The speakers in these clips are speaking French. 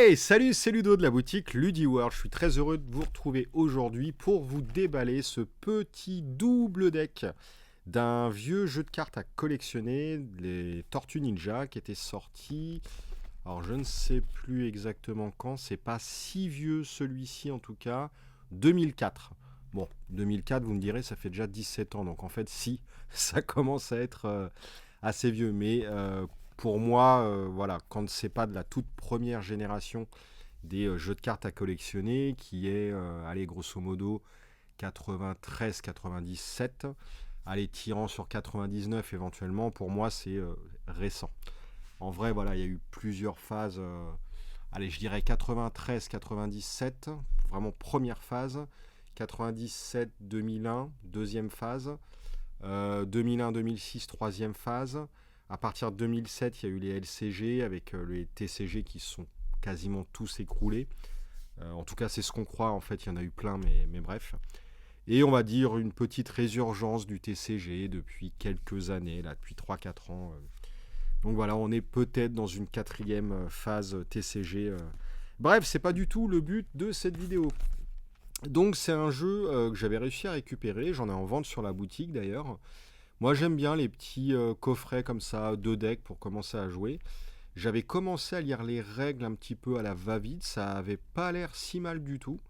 Hey, salut, c'est Ludo de la boutique LudiWorld. Je suis très heureux de vous retrouver aujourd'hui pour vous déballer ce petit double deck d'un vieux jeu de cartes à collectionner, les Tortues Ninja, qui était sorti. Alors je ne sais plus exactement quand, c'est pas si vieux celui-ci en tout cas, 2004. Bon, 2004, vous me direz, ça fait déjà 17 ans, donc en fait si, ça commence à être assez vieux, mais pour moi, voilà, quand c'est pas de la toute première génération des jeux de cartes à collectionner, qui est, allez, grosso modo, 93-97, allez, tirant sur 99 éventuellement, pour moi c'est récent. En vrai, voilà, il y a eu plusieurs phases, allez, je dirais 93-97, vraiment première phase, 97-2001, deuxième phase, 2001-2006, troisième phase. À partir de 2007, il y a eu les LCG avec les TCG qui sont quasiment tous écroulés. En tout cas, c'est ce qu'on croit. En fait, il y en a eu plein, mais bref. Et on va dire une petite résurgence du TCG depuis quelques années, là, depuis 3-4 ans. Donc voilà, on est peut-être dans une quatrième phase TCG. Bref, c'est pas du tout le but de cette vidéo. Donc c'est un jeu que j'avais réussi à récupérer. J'en ai en vente sur la boutique d'ailleurs. Moi j'aime bien les petits coffrets comme ça, 2 decks pour commencer à jouer. J'avais commencé à lire les règles un petit peu à la va-vite, ça avait pas l'air si mal du tout.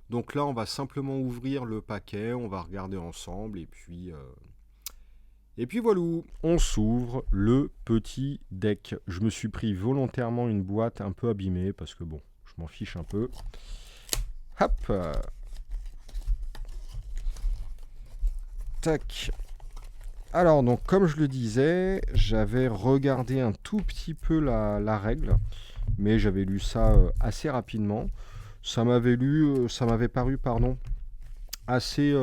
Donc là on va simplement ouvrir le paquet, on va regarder ensemble et puis voilà, on s'ouvre le petit deck. Je me suis pris volontairement une boîte un peu abîmée parce que bon, je m'en fiche un peu. Hop, tac. Alors, donc, comme je le disais, j'avais regardé un tout petit peu la règle, mais j'avais lu ça assez rapidement. Ça m'avait paru, pardon, assez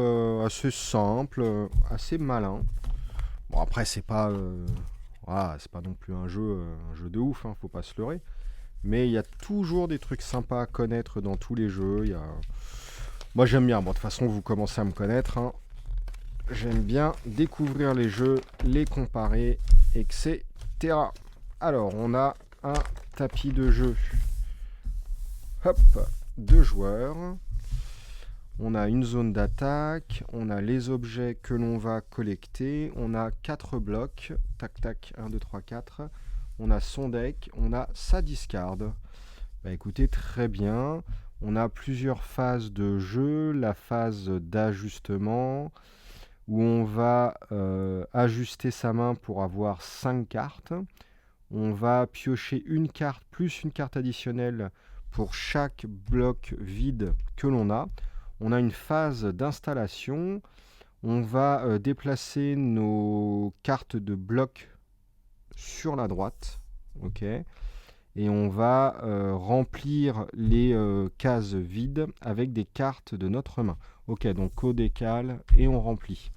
simple, assez malin. Bon, après, voilà, c'est pas non plus un jeu de ouf, hein, faut pas se leurrer. Mais il y a toujours des trucs sympas à connaître dans tous les jeux. Moi, j'aime bien. Bon, de toute façon, vous commencez à me connaître, hein. J'aime bien découvrir les jeux, les comparer, etc. Alors, on a un tapis de jeu. Hop, 2 joueurs. On a une zone d'attaque. On a les objets que l'on va collecter. On a 4 blocs. Tac, tac, 1, 2, 3, 4. On a son deck. On a sa discard. Bah écoutez, très bien. On a plusieurs phases de jeu. La phase d'ajustement, où on va ajuster sa main pour avoir 5 cartes. On va piocher une carte plus une carte additionnelle pour chaque bloc vide que l'on a. On a une phase d'installation. On va déplacer nos cartes de bloc sur la droite. Ok. Et on va remplir les cases vides avec des cartes de notre main. Ok, donc on décale et on remplit.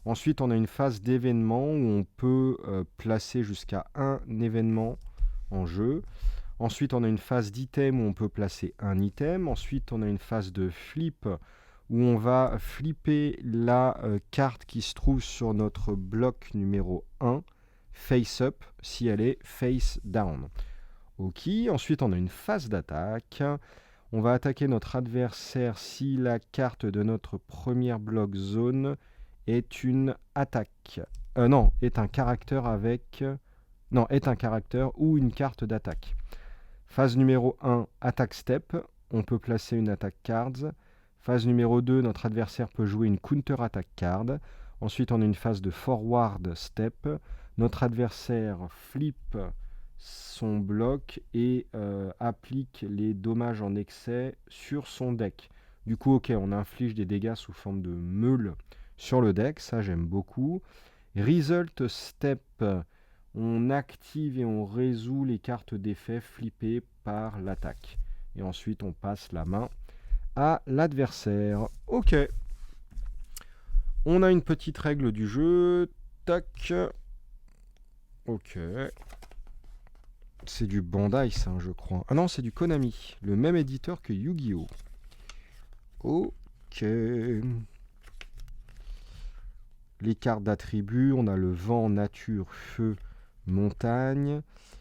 Ensuite, on a une phase d'événement où on peut placer jusqu'à un événement en jeu. Ensuite, on a une phase d'item où on peut placer un item. Ensuite, on a une phase de flip où on va flipper la carte qui se trouve sur notre bloc numéro 1, face up, si elle est face down. Ok, ensuite on a une phase d'attaque. On va attaquer notre adversaire si la carte de notre première bloc zone est une attaque. Non, est un caractère avec... Non, est un caractère ou une carte d'attaque. Phase numéro 1, attaque step. On peut placer une attaque cards. Phase numéro 2, notre adversaire peut jouer une counter attack card. Ensuite, on a une phase de forward step. Notre adversaire flippe son bloc et applique les dommages en excès sur son deck. Du coup, ok, on inflige des dégâts sous forme de meule sur le deck, ça j'aime beaucoup. Result step, on active et on résout les cartes d'effet flippées par l'attaque. Et ensuite, on passe la main à l'adversaire. Ok. On a une petite règle du jeu. Tac. Ok. C'est du Bandai, ça, je crois. Ah non, c'est du Konami. Le même éditeur que Yu-Gi-Oh! Ok. Les cartes d'attributs, on a le vent, nature, feu, montagne.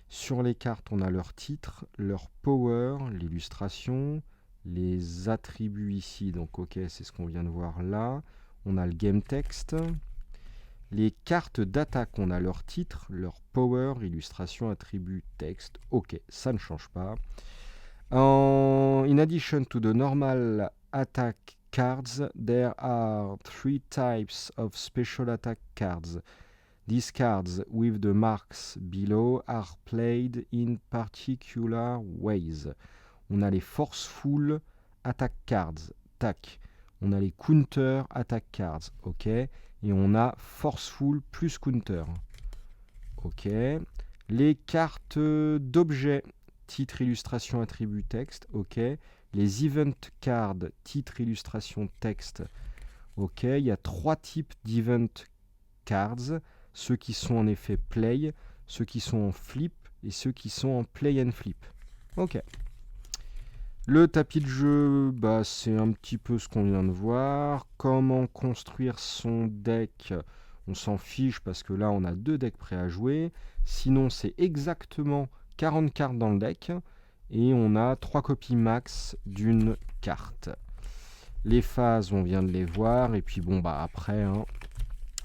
Sur les cartes, on a leur titre, leur power, l'illustration, les attributs ici. Donc ok, c'est ce qu'on vient de voir là. On a le game text. Les cartes d'attaque, on a leur titre, leur power, illustration, attribut, texte. Ok, ça ne change pas. In addition to the normal attack cards, there are 3 types of special attack cards. These cards with the marks below are played in particular ways. On a les forceful attack cards, tac. On a les counter attack cards, ok. Et on a forceful plus counter, ok. Les cartes d'objets, titre, illustration, attribut, texte, ok. Les event cards, titre, illustration, texte, ok. Il y a 3 types d'event cards. Ceux qui sont en effet play, ceux qui sont en flip et ceux qui sont en play and flip. Ok. Le tapis de jeu, bah, c'est un petit peu ce qu'on vient de voir. Comment construire son deck, on s'en fiche parce que là on a 2 decks prêts à jouer. Sinon c'est exactement 40 cartes dans le deck et on a 3 copies max d'une carte. Les phases, on vient de les voir et puis bon bah après...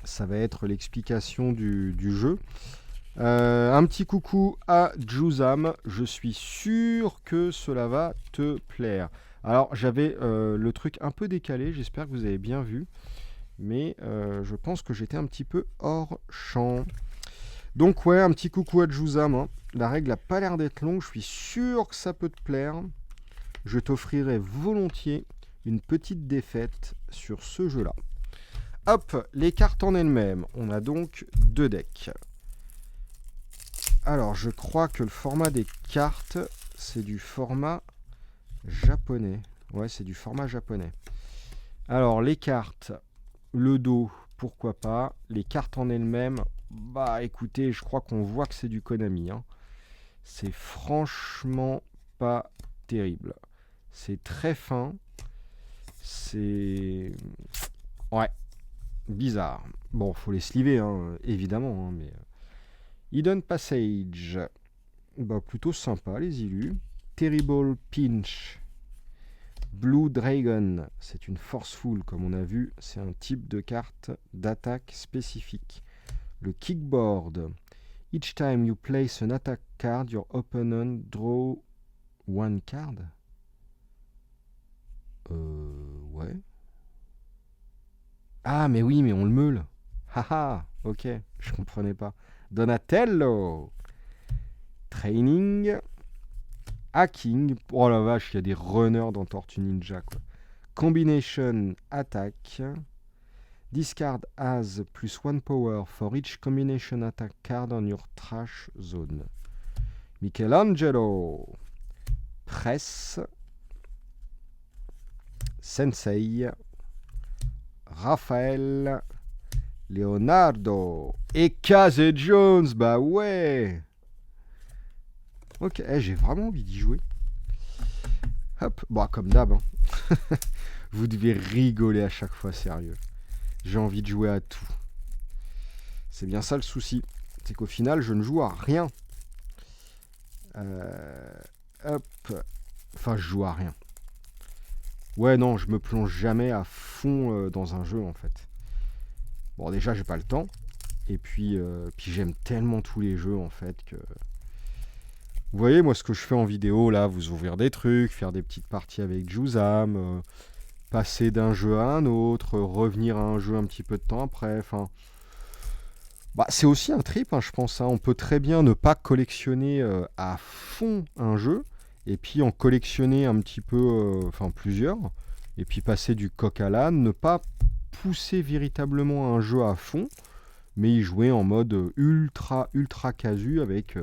ça va être l'explication du jeu. Un petit coucou à Juzam. Je suis sûr que cela va te plaire. Alors, j'avais le truc un peu décalé. J'espère que vous avez bien vu. Mais je pense que j'étais un petit peu hors champ. Donc, ouais, un petit coucou à Juzam. Hein. La règle n'a pas l'air d'être longue. Je suis sûr que ça peut te plaire. Je t'offrirai volontiers une petite défaite sur ce jeu-là. Hop, les cartes en elles-mêmes. On a donc 2 decks. Alors, je crois que le format des cartes, c'est du format japonais. Ouais, c'est du format japonais. Alors, les cartes, le dos, pourquoi pas. Les cartes en elles-mêmes, bah écoutez, je crois qu'on voit que c'est du Konami. Hein. C'est franchement pas terrible. C'est très fin. C'est... ouais. Bizarre. Bon, faut les sliver, hein, évidemment. Hein, mais Hidden Passage. Bah, plutôt sympa, les illus. Terrible Pinch. Blue Dragon. C'est une forceful, comme on a vu. C'est un type de carte d'attaque spécifique. Le Kickboard. Each time you place an attack card, your opponent draw one card. Ouais. Ah, mais oui, mais on le meule. Haha, ok, je comprenais pas. Donatello. Training. Hacking. Oh la vache, il y a des runners dans Tortue Ninja, quoi. Combination attack. Discard has plus 1 power for each combination attack card on your trash zone. Michelangelo. Press. Sensei. Raphaël, Leonardo et Casey Jones, bah ouais. Ok, j'ai vraiment envie d'y jouer. Hop, bon, comme d'hab. Hein. Vous devez rigoler à chaque fois, sérieux. J'ai envie de jouer à tout. C'est bien ça le souci. C'est qu'au final, je ne joue à rien. Hop. Enfin, je joue à rien. Ouais, non, je me plonge jamais à fond dans un jeu, en fait. Bon, déjà, j'ai pas le temps. Et puis j'aime tellement tous les jeux, en fait, que... Vous voyez, moi, ce que je fais en vidéo, là, vous ouvrir des trucs, faire des petites parties avec Juzam, passer d'un jeu à un autre, revenir à un jeu un petit peu de temps après, enfin... Bah, c'est aussi un trip, hein, je pense. Hein. On peut très bien ne pas collectionner à fond un jeu, et puis en collectionner un petit peu, enfin plusieurs, et puis passer du coq à l'âne, ne pas pousser véritablement un jeu à fond, mais y jouer en mode ultra casu avec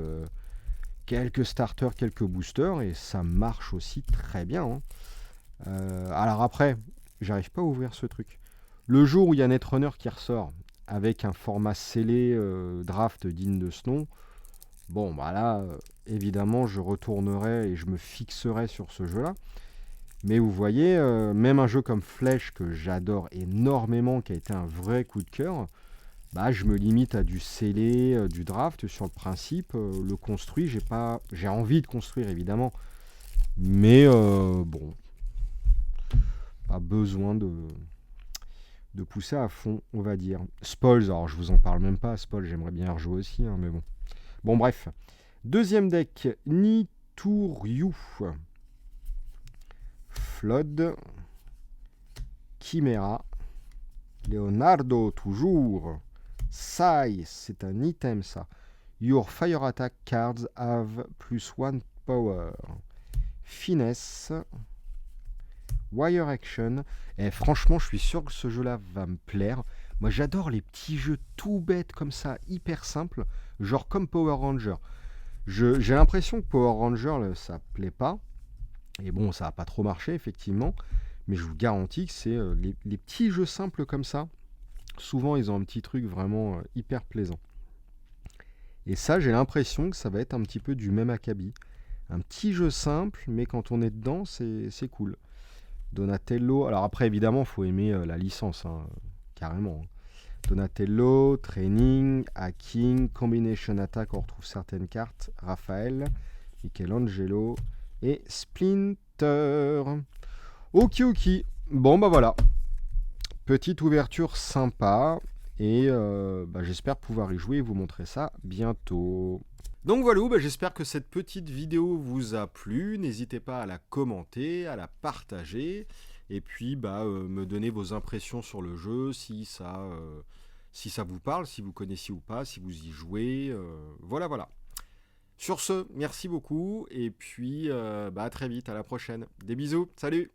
quelques starters, quelques boosters, et ça marche aussi très bien. Hein. Alors après, j'arrive pas à ouvrir ce truc. Le jour où il y a Netrunner qui ressort, avec un format scellé draft digne de ce nom, bon, bah là, évidemment, je retournerai et je me fixerai sur ce jeu-là. Mais vous voyez, même un jeu comme Flèche, que j'adore énormément, qui a été un vrai coup de cœur, bah, je me limite à du scellé, du draft sur le principe. Le construit, j'ai envie de construire évidemment, mais bon, pas besoin de pousser à fond, on va dire. Spoils, alors je vous en parle même pas. Spoils, j'aimerais bien y rejouer aussi, hein, mais bon. Bon, bref. Deuxième deck, Nitoryu. Flood. Chimera. Leonardo, toujours. Sai, c'est un item ça. Your fire attack cards have +1 power. Finesse. Wire Action. Et franchement, je suis sûr que ce jeu-là va me plaire. Moi, j'adore les petits jeux tout bêtes comme ça, hyper simples, genre comme Power Ranger. J'ai l'impression que Power Ranger, ça plaît pas. Et bon, ça n'a pas trop marché, effectivement. Mais je vous garantis que c'est les petits jeux simples comme ça. Souvent, ils ont un petit truc vraiment hyper plaisant. Et ça, j'ai l'impression que ça va être un petit peu du même acabit. Un petit jeu simple, mais quand on est dedans, c'est cool. Donatello, alors après évidemment il faut aimer la licence, hein, carrément. Donatello, Training, Hacking, Combination Attack, on retrouve certaines cartes, Raphaël, Michelangelo et Splinter. Ok, bon bah voilà, petite ouverture sympa et j'espère pouvoir y jouer et vous montrer ça bientôt. Donc voilà, j'espère que cette petite vidéo vous a plu. N'hésitez pas à la commenter, à la partager. Et puis me donner vos impressions sur le jeu, si ça vous parle, si vous connaissiez ou pas, si vous y jouez. Voilà. Sur ce, merci beaucoup. Et puis à très vite, à la prochaine. Des bisous, salut!